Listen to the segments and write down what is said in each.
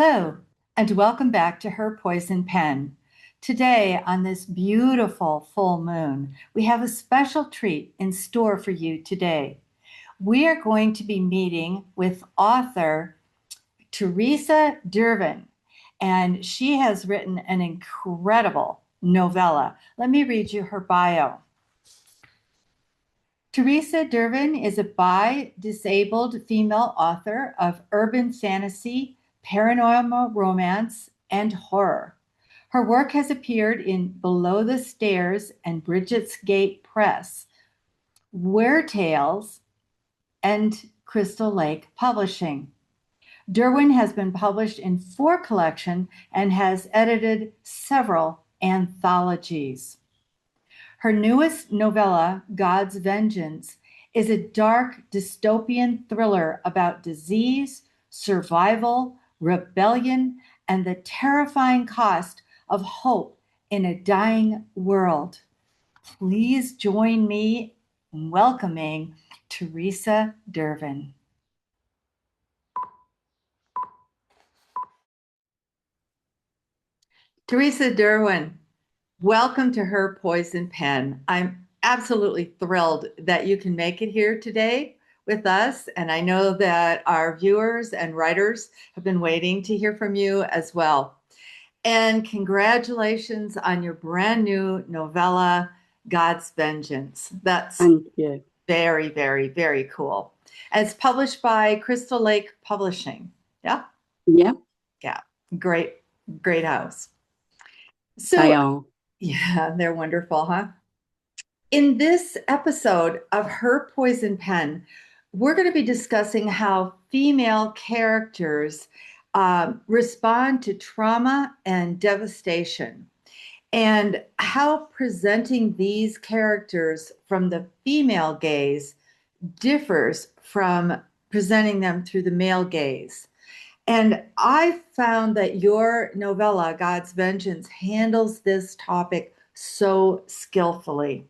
Hello, and welcome back to Her Poison Pen. Today, on this beautiful full moon, we have a special treat in store for you today. We are going to be meeting with author Theresa Derwin, and she has written an incredible novella. Let me read you her bio. Theresa Derwin is a bi-disabled female author of urban fantasy, paranormal romance, and horror. Her work has appeared in Below the Stairs and Bridget's Gate Press, Were Tales, and Crystal Lake Publishing. Derwin has been published in 4 collections and has edited several anthologies. Her newest novella, God's Vengeance, is a dark dystopian thriller about disease, survival, rebellion, and the terrifying cost of hope in a dying world. Please join me in welcoming Theresa Derwin. Theresa Derwin, welcome to Her Poison Pen. I'm absolutely thrilled that you can make it here today with us. And I know that our viewers and writers have been waiting to hear from you as well. And congratulations on your brand new novella, God's Vengeance. That's Thank you. very, very, very cool. And it's published by Crystal Lake Publishing. Yeah? Yeah, Yeah. Great, great house. they So, are. yeah, they're wonderful, huh? In this episode of Her Poison Pen, we're going to be discussing how female characters respond to trauma and devastation, and how presenting these characters from the female gaze differs from presenting them through the male gaze. And I found that your novella, God's Vengeance, handles this topic so skillfully.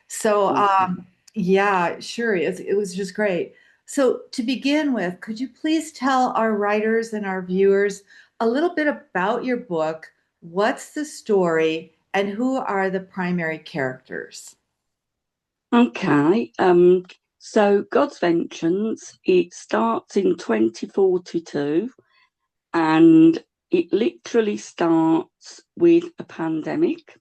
So, Thank you. yeah, sure. It was just great. So, to begin with, could you please tell our writers and our viewers a little bit about your book? What's the story, and who are the primary characters? Okay. So God's Vengeance, it starts in 2042 and it literally starts with a pandemic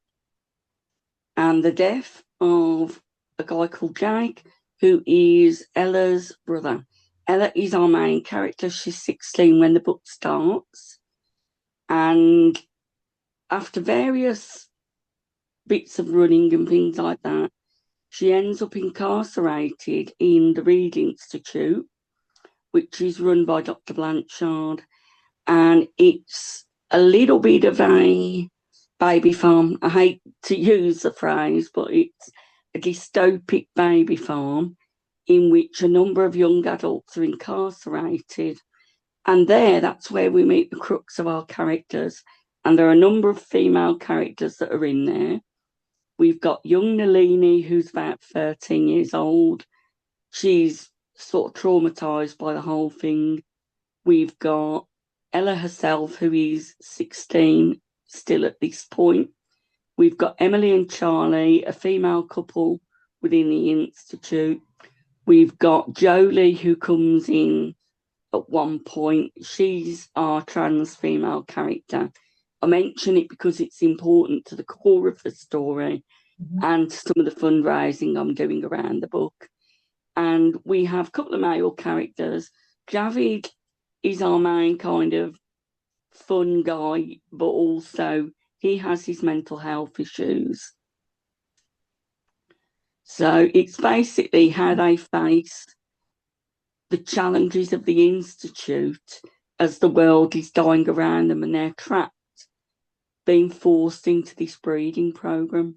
and the death of a guy called Jake, who is Ella's brother. Ella is our main character. She's 16 when the book starts. And after various bits of running and things like that, she ends up incarcerated in the Reed Institute, which is run by Dr. Blanchard. And it's a little bit of a baby farm. I hate to use the phrase, but it's a dystopic baby farm in which a number of young adults are incarcerated. And that's where we meet the crux of our characters. And there are a number of female characters that are in there. We've got young Nalini, who's about 13 years old. She's sort of traumatized by the whole thing. We've got Ella herself, who is 16 still at this point. We've got Emily and Charlie, a female couple within the Institute. We've got Jolie, who comes in at one point. She's our trans female character. I mention it because it's important to the core of the story and some of the fundraising I'm doing around the book. And we have a couple of male characters. Javid is our main kind of fun guy, but also he has his mental health issues. So it's basically how they face the challenges of the Institute as the world is dying around them and they're trapped, being forced into this breeding program.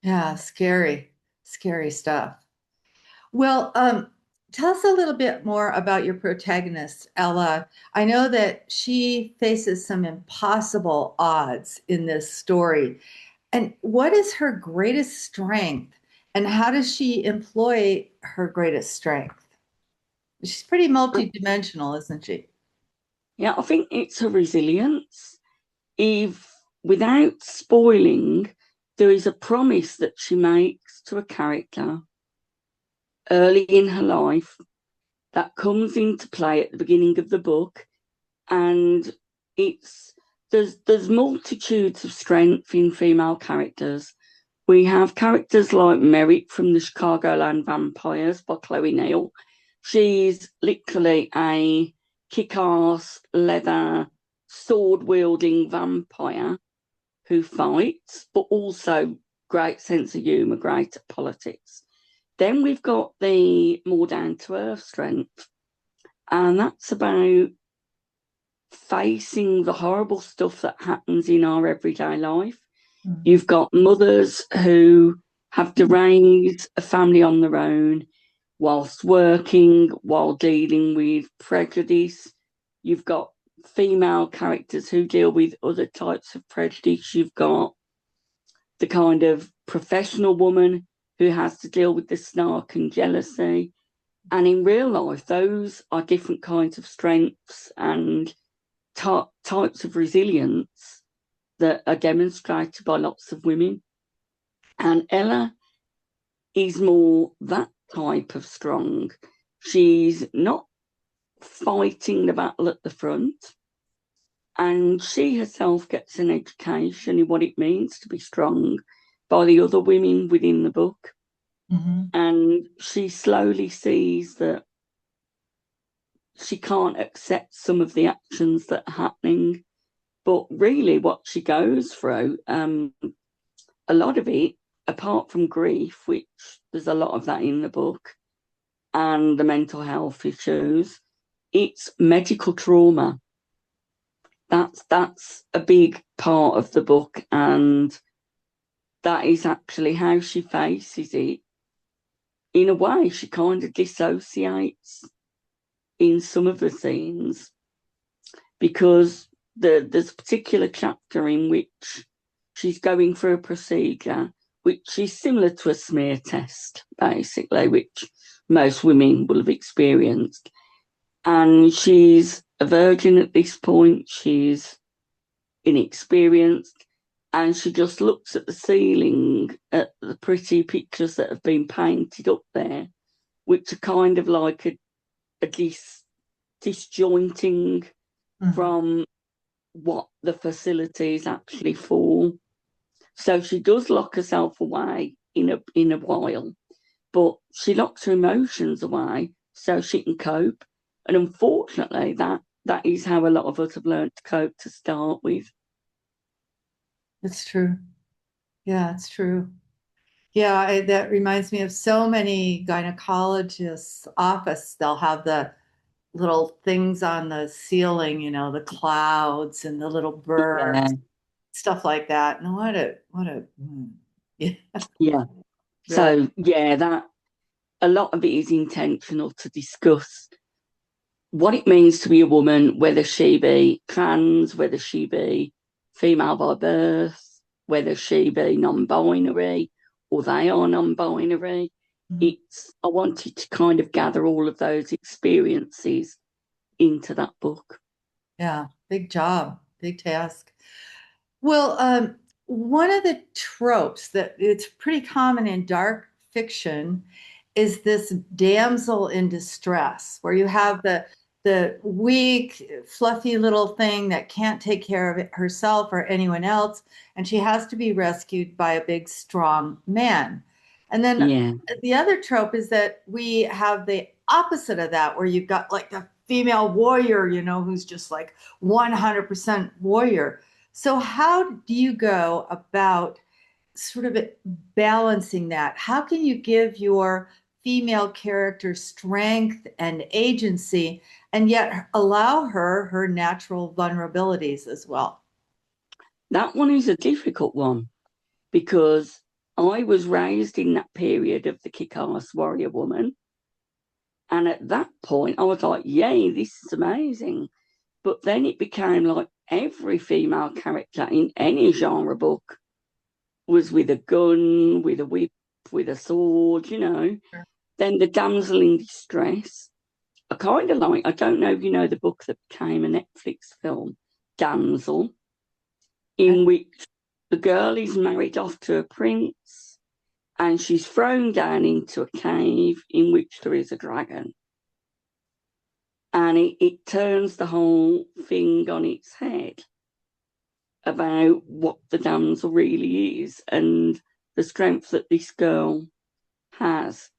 Yeah, scary, scary stuff. Well, tell us a little bit more about your protagonist, Ella. I know that she faces some impossible odds in this story. And what is her greatest strength? And how does she employ her greatest strength? She's pretty multidimensional, isn't she? Yeah, I think it's a resilience. If, without spoiling, there is a promise that she makes to a character early in her life that comes into play at the beginning of the book, and it's there's multitudes of strength in female characters. We have characters like Merrick from the Chicagoland Vampires by Chloe Neal. She's literally a kick-ass, leather, sword-wielding vampire who fights, but also great sense of humour, great at politics. Then we've got the more down-to-earth strength, and that's about facing the horrible stuff that happens in our everyday life. Mm-hmm. You've got mothers who have to raise a family on their own whilst working, while dealing with prejudice. You've got female characters who deal with other types of prejudice. You've got the kind of professional woman who has to deal with the snark and jealousy. And in real life, those are different kinds of strengths and types of resilience that are demonstrated by lots of women. And Ella is more that type of strong. She's not fighting the battle at the front, and she herself gets an education in what it means to be strong by the other women within the book. Mm-hmm. And she slowly sees that she can't accept some of the actions that are happening, but really what she goes through, a lot of it, apart from grief, which there's a lot of that in the book, and the mental health issues, it's medical trauma. That's a big part of the book, and that is actually how she faces it. In a way, she kind of dissociates in some of the scenes, because there's a particular chapter in which she's going through a procedure which is similar to a smear test, basically, which most women will have experienced. And she's a virgin at this point. She's inexperienced, and she just looks at the ceiling at the pretty pictures that have been painted up there, which are kind of like a disjointing from what the facility is actually for. So she does lock herself away in a while, but she locks her emotions away so she can cope. And unfortunately, that is how a lot of us have learned to cope to start with. It's true. Yeah, it's true. Yeah, that reminds me of so many gynecologists' office. They'll have the little things on the ceiling, the clouds and the little birds, stuff like that. And yeah. Yeah. So that a lot of it is intentional to discuss what it means to be a woman, whether she be trans, whether she be female by birth, whether she be non-binary or they are non-binary. I wanted to kind of gather all of those experiences into that book. Yeah, big job, big task. Well, one of the tropes that it's pretty common in dark fiction is this damsel in distress, where you have the weak, fluffy little thing that can't take care of it herself or anyone else, and she has to be rescued by a big, strong man. And then the other trope is that we have the opposite of that, where you've got like the female warrior, who's just like 100% warrior. So how do you go about sort of balancing that? How can you give your female character strength and agency and yet allow her natural vulnerabilities as well? That one is a difficult one, because I was raised in that period of the kick-ass warrior woman. And at that point, I was like, yay, this is amazing. But then it became like every female character in any genre book was with a gun, with a whip, with a sword, Sure. Then the damsel in distress. I kind of like, I don't know if you know the book that became a Netflix film, Damsel, in which the girl is married off to a prince and she's thrown down into a cave in which there is a dragon. And it turns the whole thing on its head about what the damsel really is and the strength that this girl has.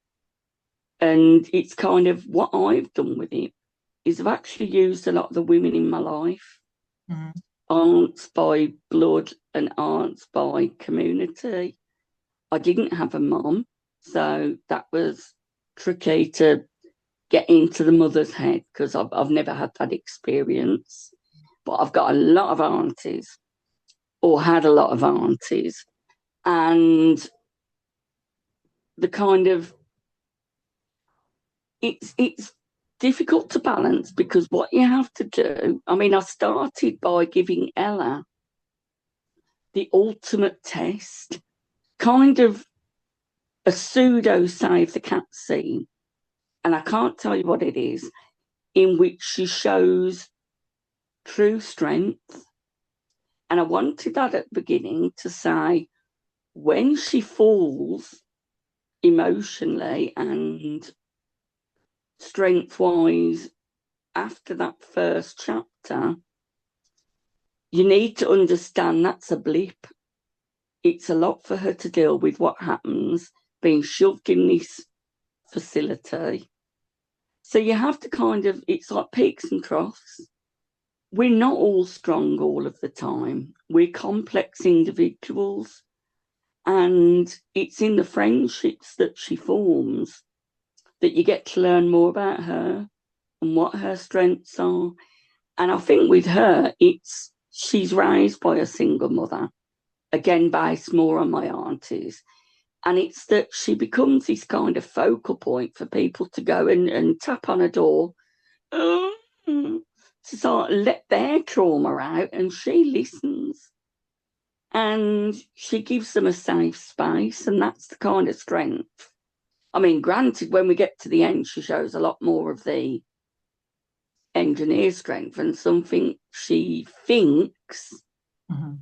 And it's kind of what I've done with it is I've actually used a lot of the women in my life, aunts by blood and aunts by community. I didn't have a mum, so that was tricky to get into the mother's head because I've never had that experience. But I've got a lot of aunties, or had a lot of aunties, and the kind of it's difficult to balance because what you have to do. I mean, I started by giving Ella the ultimate test, kind of a pseudo save the cat scene, and I can't tell you what it is, in which she shows true strength. And I wanted that at the beginning to say when she falls emotionally and strength wise after that first chapter, you need to understand that's a blip. It's a lot for her to deal with what happens being shoved in this facility. So you have to kind of, it's like peaks and troughs. We're not all strong all of the time. We're complex individuals. And it's in the friendships that she forms that you get to learn more about her and what her strengths are. And I think with her, she's raised by a single mother, again, based more on my aunties. And it's that she becomes this kind of focal point for people to go and tap on a door to sort of let their trauma out, and she listens. And she gives them a safe space, and that's the kind of strength. I mean, granted, when we get to the end, she shows a lot more of the engineer strength and something she thinks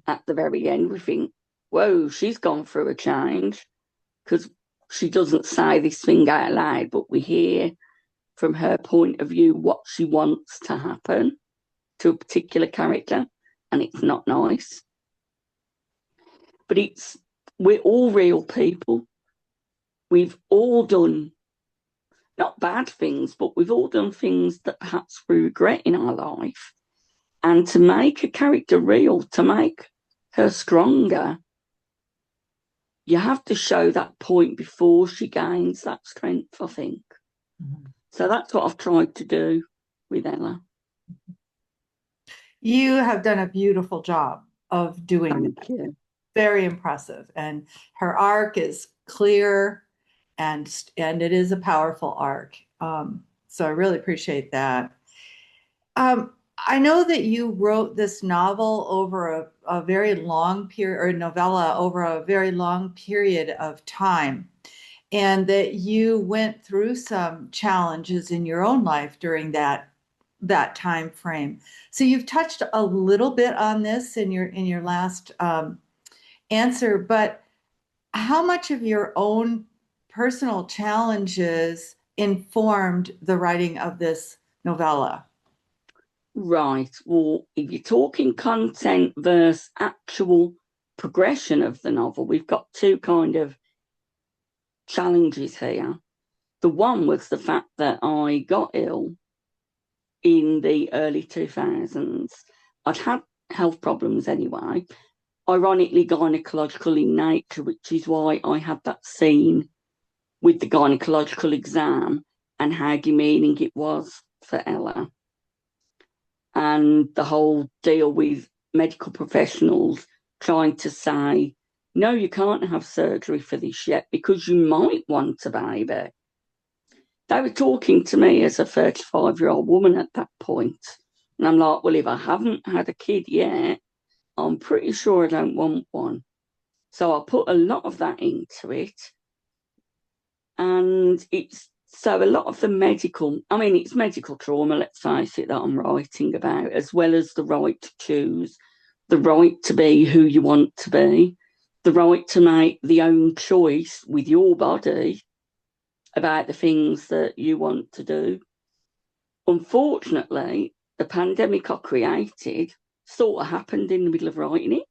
at the very end. We think, whoa, she's gone through a change, because she doesn't say this thing out loud, but we hear from her point of view what she wants to happen to a particular character, and it's not nice. But we're all real people. We've all done not bad things, but we've all done things that perhaps we regret in our life. And to make a character real, to make her stronger, you have to show that point before she gains that strength, I think. So that's what I've tried to do with Ella. You have done a beautiful job of doing that. Thank you. Very impressive. And her arc is clear and it is a powerful arc. So I really appreciate that. I know that you wrote this novel over a very long period, or novella over a very long period of time, and that you went through some challenges in your own life during that time frame. So you've touched a little bit on this in your last answer, but how much of your own personal challenges informed the writing of this novella? Right. Well, if you're talking content versus actual progression of the novel, we've got two kind of challenges here. The one was the fact that I got ill in the early 2000s. I'd had health problems anyway, ironically gynecological in nature, which is why I had that scene with the gynecological exam and how demeaning it was for Ella. And the whole deal with medical professionals trying to say, no, you can't have surgery for this yet because you might want a baby. They were talking to me as a 35-year-old woman at that point. And I'm like, well, if I haven't had a kid yet, I'm pretty sure I don't want one. So I put a lot of that into it. And it's So a lot of the medical, I mean, it's medical trauma, let's face it, that I'm writing about, as well as the right to choose, the right to be who you want to be, the right to make the own choice with your body about the things that you want to do. Unfortunately, the pandemic I created sort of happened in the middle of writing it.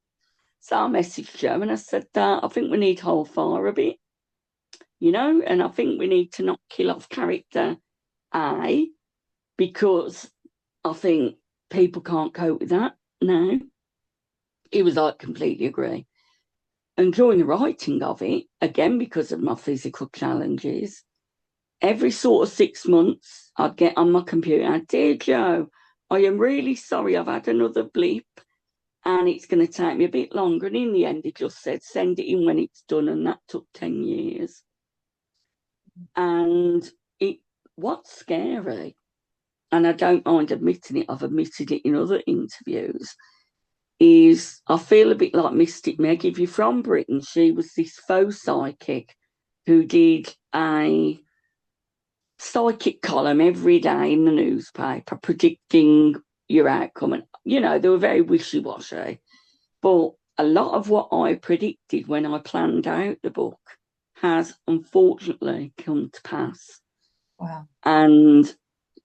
So I messaged Joe and I said that I think we need to hold fire a bit, and I think we need to not kill off character A, because I think people can't cope with that now. He was like, completely agree. And during the writing of it, again, because of my physical challenges, every sort of 6 months, I'd get on my computer, dear Joe, I am really sorry I've had another blip and it's going to take me a bit longer. And in the end, it just said, send it in when it's done. And that took 10 years. And what's scary, and I don't mind admitting it, I've admitted it in other interviews, is I feel a bit like Mystic Meg. If you're from Britain, she was this faux psychic who did a psychic column every day in the newspaper predicting your outcome. And, they were very wishy-washy. But a lot of what I predicted when I planned out the book has unfortunately come to pass. Wow. And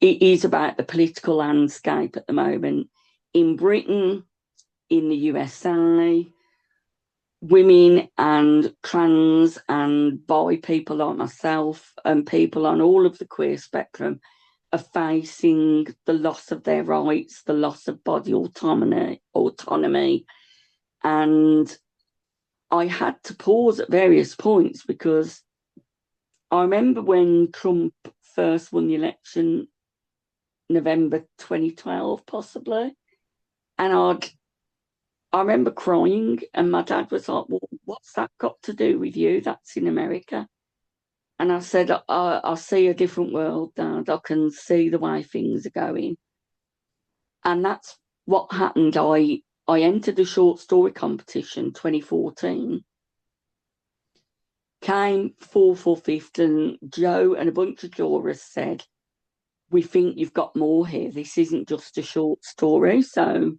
it is about the political landscape at the moment in Britain, in the USA. Women and trans and bi people like myself and people on all of the queer spectrum are facing the loss of their rights, the loss of body autonomy. And I had to pause at various points because I remember when Trump first won the election, November 2012, possibly. And I remember crying, and my dad was like, well, what's that got to do with you? That's in America. And I said, I see a different world, Dad. I can see the way things are going. And that's what happened. I entered the short story competition 2014, came fourth or fifth, and Joe and a bunch of jurors said, we think you've got more here. This isn't just a short story. So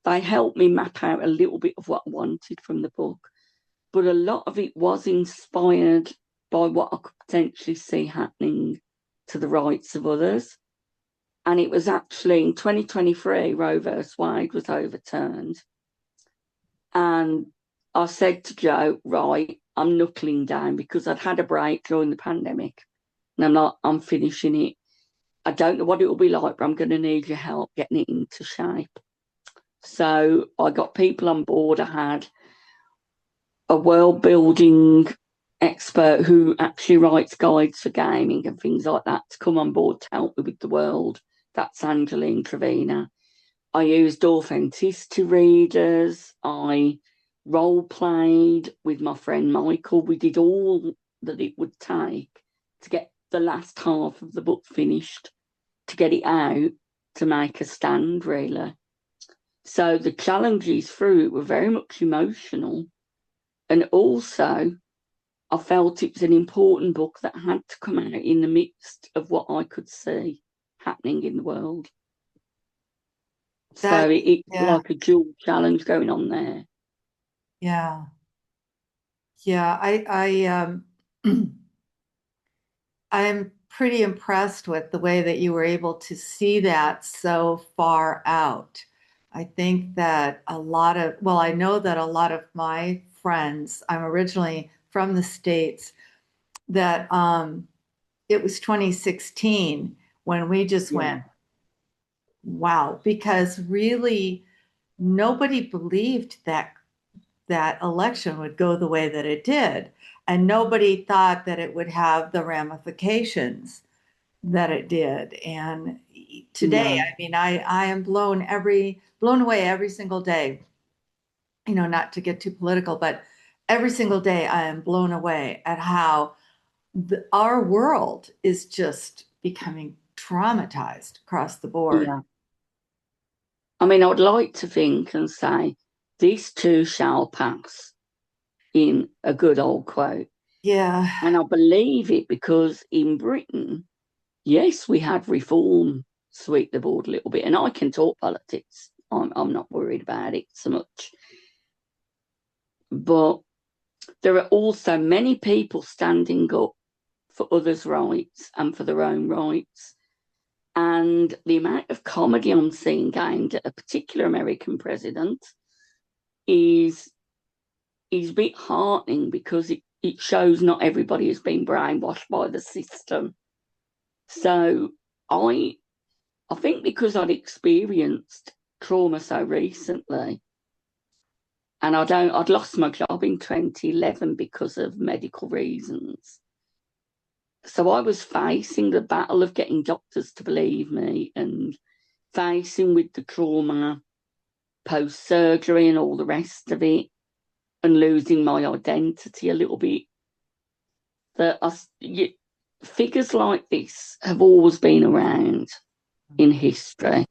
they helped me map out a little bit of what I wanted from the book. But a lot of it was inspired by what I could potentially see happening to the rights of others. And it was actually in 2023, Roe versus Wade was overturned. And I said to Joe, right, I'm knuckling down because I'd had a break during the pandemic. And I'm finishing it. I don't know what it will be like, but I'm going to need your help getting it into shape. So I got people on board. I had a world building expert who actually writes guides for gaming and things like that to come on board to help me with the world. That's Angeline Trevina. I used authenticity readers. I role played with my friend Michael. We did all that it would take to get the last half of the book finished, to get it out, to make a stand, really. So the challenges through it were very much emotional. And also, I felt it was an important book that had to come out in the midst of what I could see happening in the world. So it's like a dual challenge going on there. Yeah. Yeah. I'm pretty impressed with the way that you were able to see that so far out. I think that I know that a lot of my friends, I'm originally from the States, that it was 2016 when we just went, wow, because really nobody believed that election would go the way that it did. And nobody thought that it would have the ramifications that it did. And today, I mean, I am blown away every single day, not to get too political, but every single day I am blown away at how our world is just becoming traumatized across the board. Yeah. I mean, I would like to think and say, this too shall pass, in a good old quote. Yeah. And I believe it because in Britain, yes, we had reform sweep the board a little bit, and I can talk politics. I'm not worried about it so much. But there are also many people standing up for others' rights and for their own rights. And the amount of comedy I'm seeing aimed at a particular American president is a bit heartening because it shows not everybody has been brainwashed by the system. So I I think because I'd experienced trauma so recently, and I'd lost my job in 2011 because of medical reasons. So I was facing the battle of getting doctors to believe me and facing with the trauma post surgery and all the rest of it and losing my identity a little bit. Figures like this have always been around in history.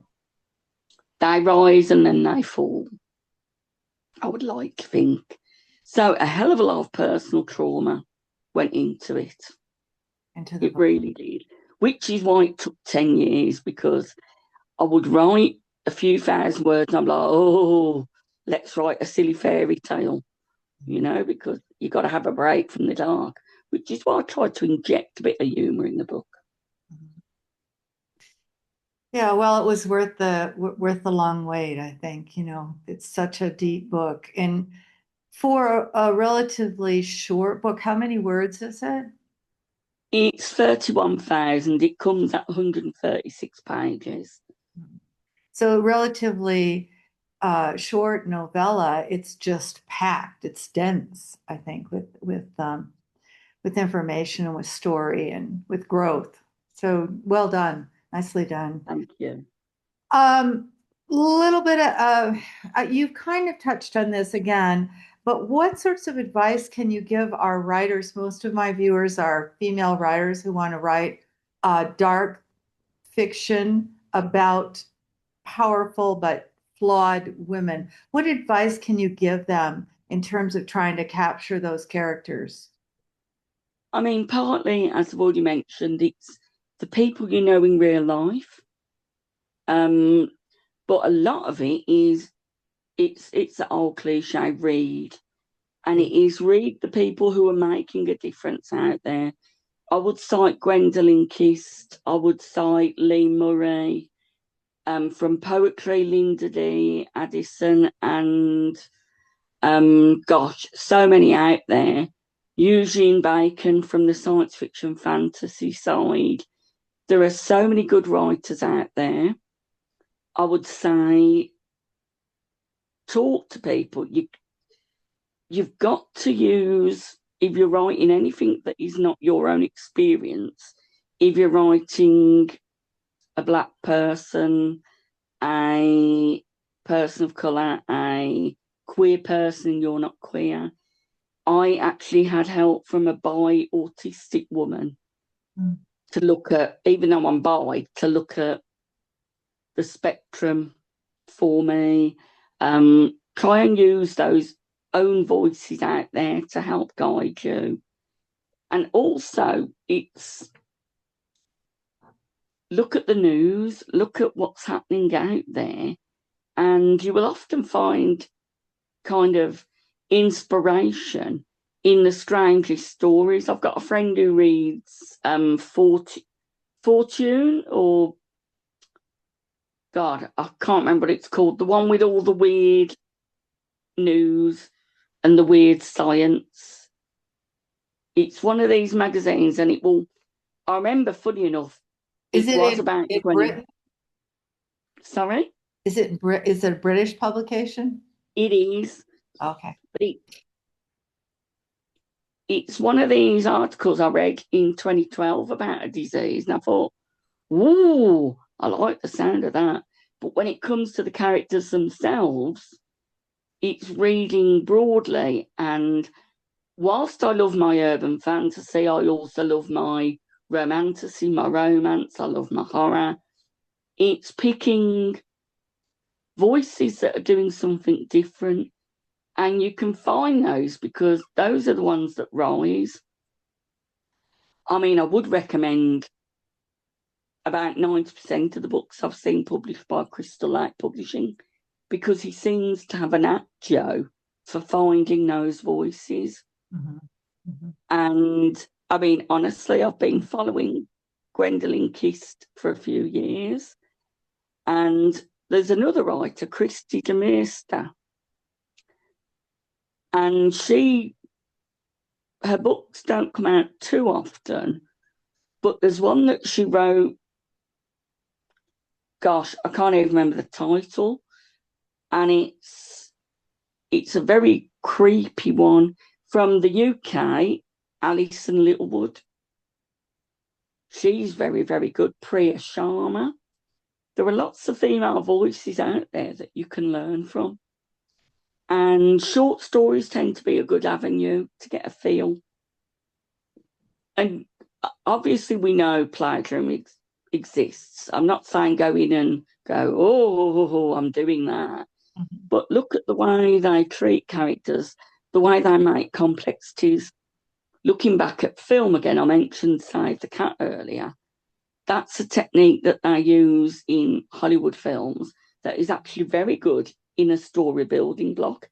They rise and then they fall, I would like to think. So a hell of a lot of personal trauma went into it. Into the It book. really did, which is why it took 10 years, because I would write a few thousand words and I'm like, oh, let's write a silly fairy tale, because you got to have a break from the dark, which is why I tried to inject a bit of humour in the book. Yeah, well, it was worth the long wait, I think. It's such a deep book. And for a relatively short book, how many words is it? It's 31,000. It comes at 136 pages. So relatively short novella. It's just packed. It's dense, I think, with information and with story and with growth. So well done, nicely done. Thank you. Little bit of you've kind of touched on this again, but what sorts of advice can you give our writers? Most of my viewers are female writers who want to write dark fiction about powerful but flawed women. What advice can you give them in terms of trying to capture those characters? I mean, partly, as I've already mentioned, it's the people you know in real life. But a lot of it is it's the old cliche, read. And it is read the people who are making a difference out there. I would cite Gwendolyn Kist. I would cite Lee Murray. From poetry, Linda D. Addison, and so many out there. Eugene Bacon from the science fiction fantasy side. There are so many good writers out there. I would say talk to people. You've got to use, if you're writing anything that is not your own experience, if you're writing a Black person, a person of colour, a queer person, you're not queer. I actually had help from a bi autistic woman to look at, even though I'm bi, to look at the spectrum for me. Try and use those own voices out there to help guide you. And also, it's look at the news, look at what's happening out there, and you will often find kind of inspiration in the strangest stories. I've got a friend who reads Fortune, or God, I can't remember what it's called, the one with all the weird news and the weird science. It's one of these magazines, and it will. I remember, funny enough, Is it it was about in 20. Britain? Sorry? Is it a British publication? It is, Okay. but it's one of these articles I read in 2012 about a disease, and I thought, ooh, I like the sound of that. But when it comes to the characters themselves, it's reading broadly. And whilst I love my urban fantasy, I also love my romantasy, my romance, I love my horror. It's picking voices that are doing something different. And you can find those because those are the ones that rise. I mean, I would recommend about 90% of the books I've seen published by Crystal Lake Publishing, because he seems to have an knack, Joe, for finding those voices. Mm-hmm. Mm-hmm. And I mean, honestly, I've been following Gwendolyn Kist for a few years. And there's another writer, Christy Demeester, and her books don't come out too often, but there's one that she wrote, gosh, I can't even remember the title, and it's a very creepy one from the UK, Alison Littlewood. She's very, very good. Priya Sharma. There are lots of female voices out there that you can learn from. And short stories tend to be a good avenue to get a feel. And obviously we know plagiarism exists. I'm not saying go in and go, oh, I'm doing that. Mm-hmm. But look at the way they treat characters, the way they make complexities. Looking back at film again, I mentioned Save the Cat earlier. That's a technique that they use in Hollywood films that is actually very good in a story building block.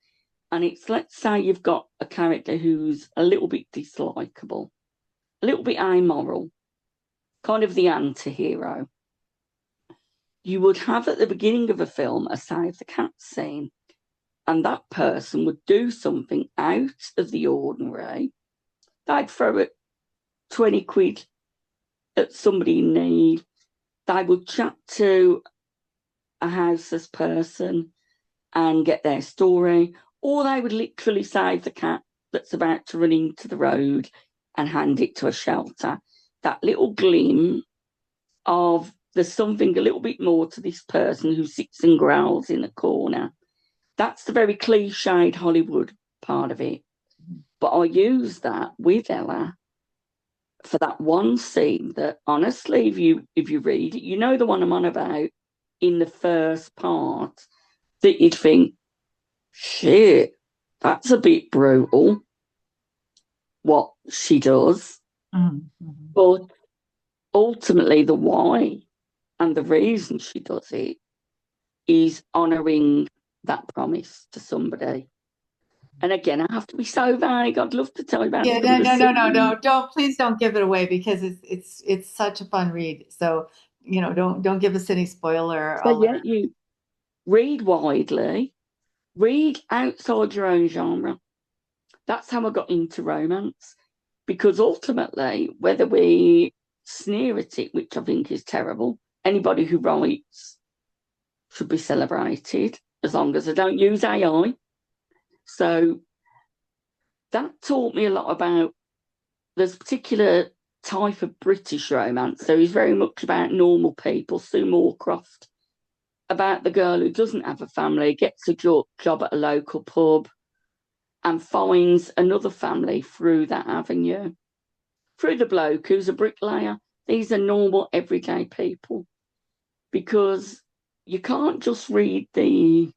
And it's, let's say you've got a character who's a little bit dislikable, a little bit amoral, kind of the anti-hero. You would have at the beginning of a film a Save the Cat scene, and that person would do something out of the ordinary. They'd throw it 20 quid at somebody in need. They would chat to a houseless person and get their story, or they would literally save the cat that's about to run into the road and hand it to a shelter. That little gleam of there's something a little bit more to this person who sits and growls in a corner. That's the very cliched Hollywood part of it. But I use that with Ella for that one scene that, honestly, if you read it, you know the one I'm on about in the first part, that you'd think, shit, that's a bit brutal, what she does. Mm-hmm. But ultimately, the why and the reason she does it is honouring that promise to somebody. And again, I have to be so vague. I'd love to tell you about Yeah, some of the scenes. don't, please don't give it away because it's such a fun read. So, don't give us any spoiler So yeah, alert. you read widely, read outside your own genre. That's how I got into romance, because ultimately, whether we sneer at it, which I think is terrible, anybody who writes should be celebrated as long as they don't use AI. So that taught me a lot about, there's a particular type of British romance. So it's very much about normal people. Sue Moorcroft, about the girl who doesn't have a family, gets a job at a local pub and finds another family through that avenue, through the bloke who's a bricklayer. These are normal, everyday people, because you can't just read the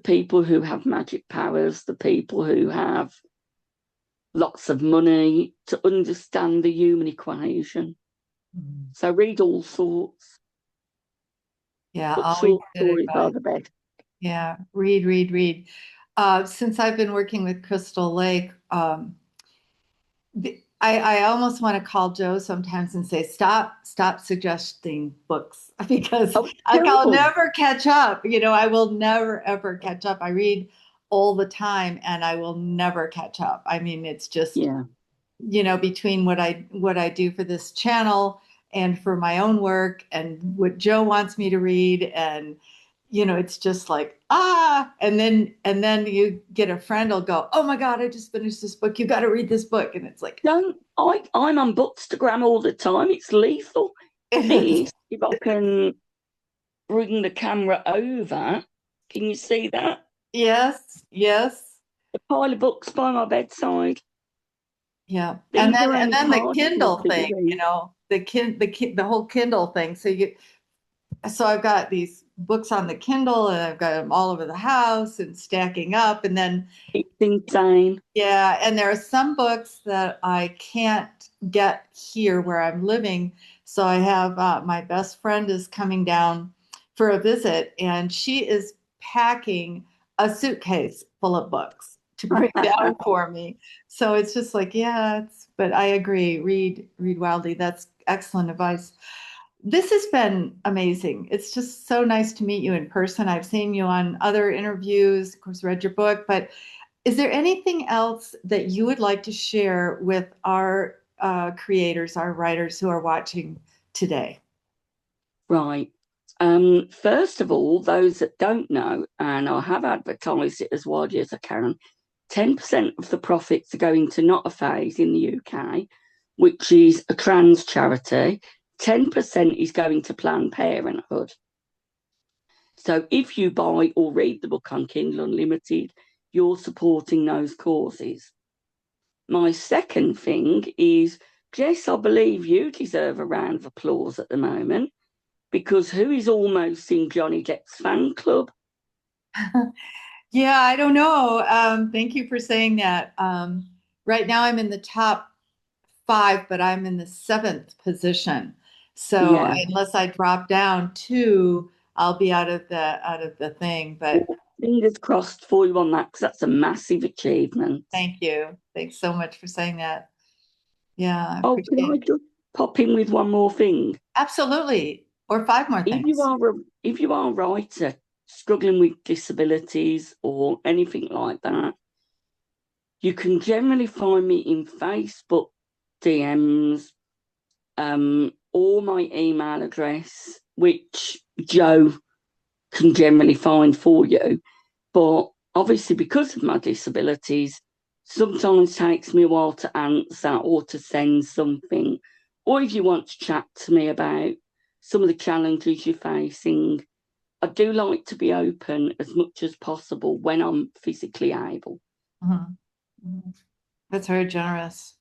people who have magic powers, the people who have lots of money to understand the human equation. Mhm. So read all sorts, Yeah, but always short good stories are advice. the best. Yeah, read. Since I've been working with Crystal Lake, I almost want to call Joe sometimes and say, stop suggesting books because Oh, I'll terrible. never catch up. I will never ever catch up. I read all the time and I will never catch up. I mean, it's just, Yeah. between what I do for this channel and for my own work and what Joe wants me to read, and it's just like, and then you get a friend will go, oh my God, I just finished this book, you got to read this book, and it's like, I'm on Bookstagram all the time. It's lethal. it is. This, if I can bring the camera over, can you see that? Yes. A pile of books by my bedside. Yeah, and These then are and only then the part of what Kindle people thing, read. the whole Kindle thing. So I've got these books on the Kindle, and I've got them all over the house and stacking up. And then, It's insane. yeah, and there are some books that I can't get here where I'm living. So I have my best friend is coming down for a visit, and she is packing a suitcase full of books to bring down for me. So it's just like, yeah, but I agree. Read wildly. That's excellent advice. This has been amazing. It's just so nice to meet you in person. I've seen you on other interviews, of course, read your book, but is there anything else that you would like to share with our creators, our writers who are watching today? Right. First of all, those that don't know, and I have advertised it as widely as I can, 10% of the profits are going to Not a Phase in the UK, which is a trans charity. 10% is going to Planned Parenthood. So if you buy or read the book on Kindle Unlimited, you're supporting those causes. My second thing is, Jess, I believe you deserve a round of applause at the moment, because who is almost in Johnny Depp's fan club? Yeah, I don't know. Thank you for saying that. Right now, I'm in the top five, but I'm in the seventh position. So Yeah. unless I drop down two, I'll be out of the thing. But Well, fingers crossed for you on that, because that's a massive achievement. thank you. Thanks so much for saying that. Yeah, I Oh, can appreciate I it. just pop in with one more thing? Absolutely. Or five more If you things. are a if you are a writer struggling with disabilities or anything like that, you can generally find me in Facebook DMs, or my email address, which Joe can generally find for you. But obviously, because of my disabilities, sometimes takes me a while to answer or to send something. Or if you want to chat to me about some of the challenges you're facing, I do like to be open as much as possible when I'm physically able. Mhm. Mhm. That's very generous.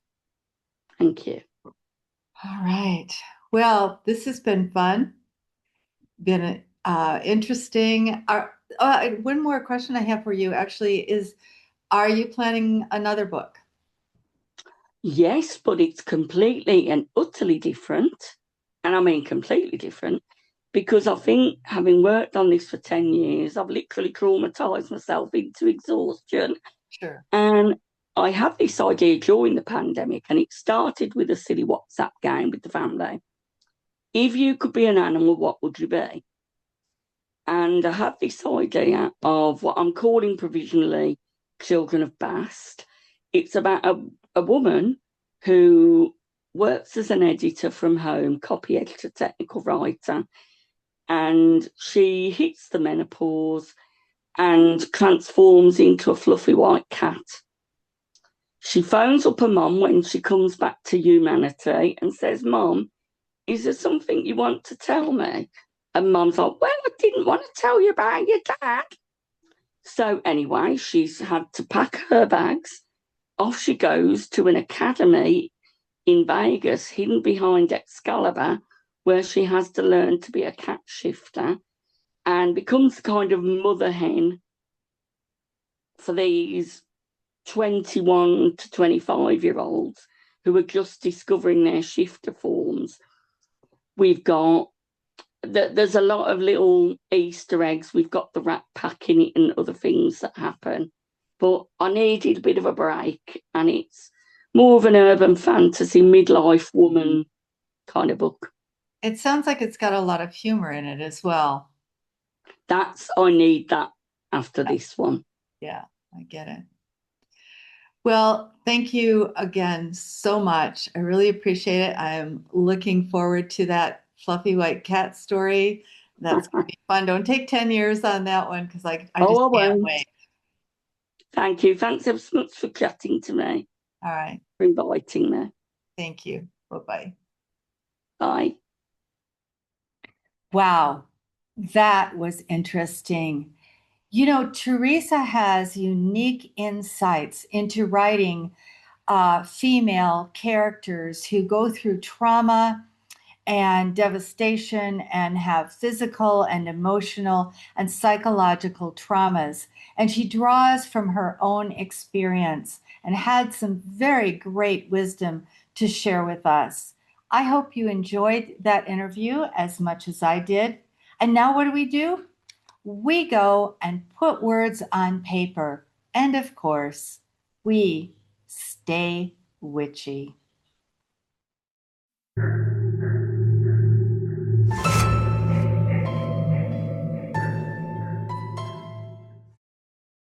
Thank you. All right. Well, this has been fun, been interesting. One more question I have for you actually is, are you planning another book? Yes, but it's completely and utterly different. And I mean completely different, because I think having worked on this for 10 years, I've literally traumatized myself into exhaustion. Sure. And I had this idea during the pandemic, and it started with a silly WhatsApp game with the family. If you could be an animal, what would you be? And I had this idea of what I'm calling provisionally Children of Bast. It's about a woman who works as an editor from home, copy editor, technical writer, and she hits the menopause and transforms into a fluffy white cat. She phones up her mum when she comes back to humanity and says, Mum, is there something you want to tell me? And Mum's like, well, I didn't want to tell you about your dad. So anyway, she's had to pack her bags. Off she goes to an academy in Vegas, hidden behind Excalibur, where she has to learn to be a cat shifter and becomes the kind of mother hen for these 21 to 25-year-olds who are just discovering their shifter forms. We've got there's a lot of little Easter eggs. We've got the rat pack in it and other things that happen. But I needed a bit of a break, and it's more of an urban fantasy midlife woman kind of book. It sounds like it's got a lot of humor in it as well. I need that after this one. Yeah, I get it. Well, thank you again so much. I really appreciate it. I'm looking forward to that fluffy white cat story. That's going to be fun. Don't take 10 years on that one because I Oh, just I can't won't. wait. Thank you. Thanks ever so much for chatting to me, All right. for inviting me. Thank you. Bye-bye. Bye. Wow, that was interesting. You know, Theresa has unique insights into writing female characters who go through trauma and devastation and have physical and emotional and psychological traumas. And she draws from her own experience and had some very great wisdom to share with us. I hope you enjoyed that interview as much as I did. And now what do? We go and put words on paper. And of course, we stay witchy.